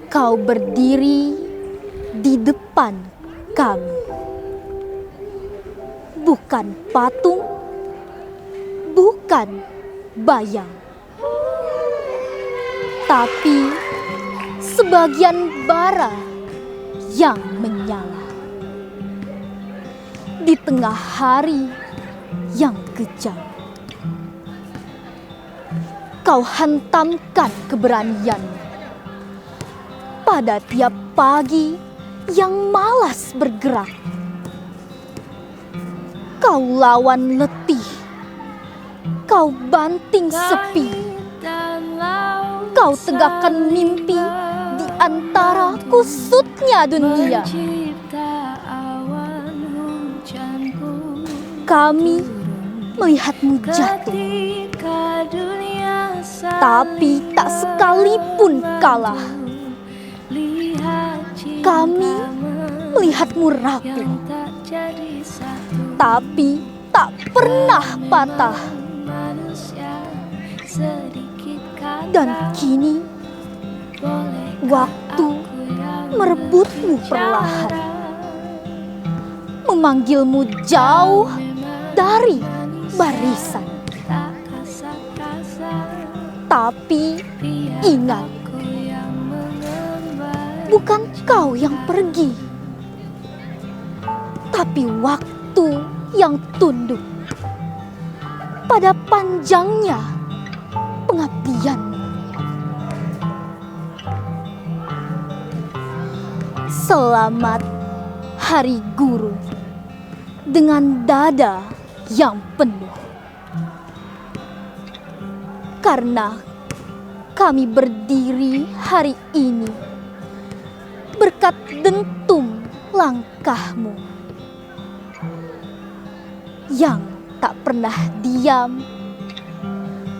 Kau berdiri di depan kami. Bukan patung, bukan bayang, tapi sebagian bara yang menyala di tengah hari yang kejam. Kau hantamkan keberanianmu pada tiap pagi yang malas bergerak. Kau lawan letih, kau banting sepi, kau tegakkan mimpi di antara kusutnya dunia. Kami melihatmu jatuh, tapi tak sekalipun kalah. Kami melihatmu rapuh, tapi tak pernah patah. Dan kini waktu merebutmu perlahan, memanggilmu jauh dari barisan. Tapi ingat, bukan kau yang pergi, tapi waktu yang tunduk pada panjangnya pengabdianmu. Selamat Hari Guru dengan dada yang penuh. Karena kami berdiri hari ini berkat dentum langkahmu yang tak pernah diam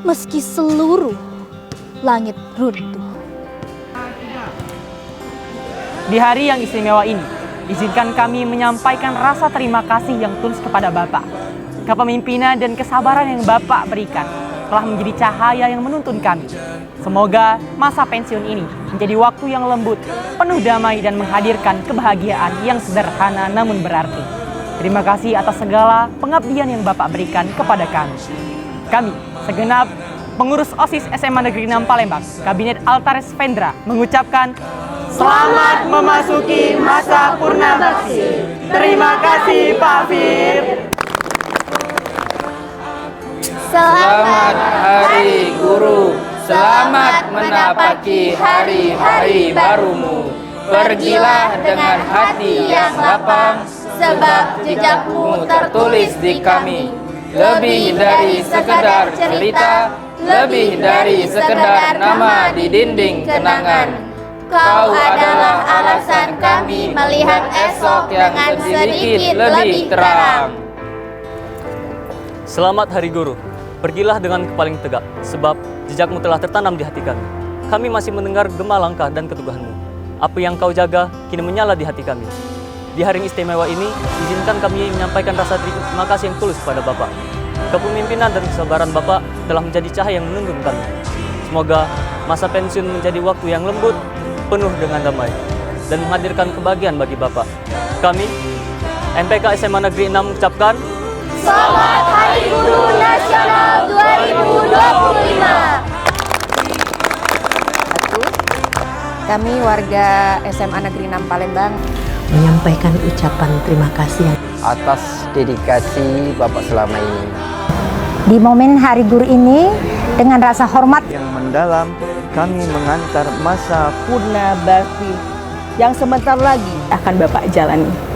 meski seluruh langit runtuh. Di hari yang istimewa ini, izinkan kami menyampaikan rasa terima kasih yang tulus kepada Bapak. Kepemimpinan dan kesabaran yang Bapak berikan telah menjadi cahaya yang menuntun kami. Semoga masa pensiun ini menjadi waktu yang lembut, penuh damai dan menghadirkan kebahagiaan yang sederhana namun berarti. Terima kasih atas segala pengabdian yang Bapak berikan kepada kami. Kami, segenap pengurus OSIS SMA Negeri 6 Palembang, Kabinet Altares Vendra, mengucapkan selamat memasuki masa Purnabakti. Terima kasih Pak Fir. Selamat Hari Guru, selamat menapaki hari-hari barumu. Pergilah dengan hati yang lapang, sebab jejakmu tertulis di kami. Lebih dari sekedar cerita, lebih dari sekedar nama di dinding kenangan. Kau adalah alasan kami melihat esok dengan sedikit lebih terang. Selamat Hari Guru. Pergilah dengan kepala yang tegak, sebab jejakmu telah tertanam di hati kami. Kami masih mendengar gema langkah dan keteguhanmu. Api yang kau jaga kini menyala di hati kami. Di hari yang istimewa ini, izinkan kami menyampaikan rasa terima kasih yang tulus kepada Bapak. Kepemimpinan dan kesabaran Bapak telah menjadi cahaya yang menuntun kami. Semoga masa pensiun menjadi waktu yang lembut, penuh dengan damai, dan menghadirkan kebahagiaan bagi Bapak. Kami, MPK SMA Negeri 6 mengucapkan Selamat Hari Guru Nasional 2025. Kami warga SMA Negeri 6 Palembang menyampaikan ucapan terima kasih atas dedikasi Bapak selama ini. Di momen Hari Guru ini, dengan rasa hormat yang mendalam, kami mengantar masa Purnabakti yang sebentar lagi akan Bapak jalani.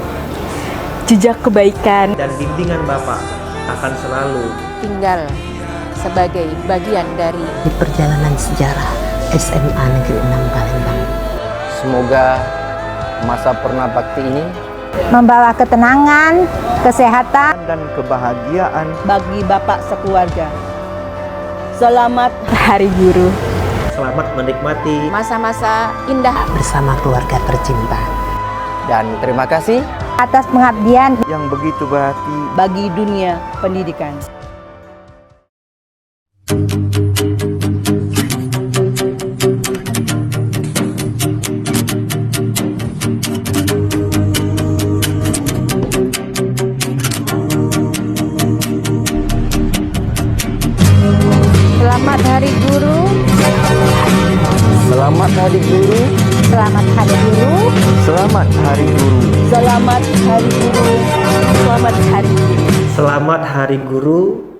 Jejak kebaikan dan bimbingan Bapak akan selalu tinggal sebagai bagian dari perjalanan sejarah SMA Negeri 6 Palembang. Semoga masa Purnabakti ini membawa ketenangan, kesehatan, dan kebahagiaan bagi Bapak sekeluarga. Selamat Hari Guru. Selamat menikmati masa-masa indah bersama keluarga tercinta. Dan terima kasih atas pengabdian yang begitu berarti bagi dunia pendidikan. Selamat Hari Guru. Selamat Hari Guru. Selamat Hari Guru. Selamat Hari Guru. Selamat Hari Guru. Selamat Hari Guru.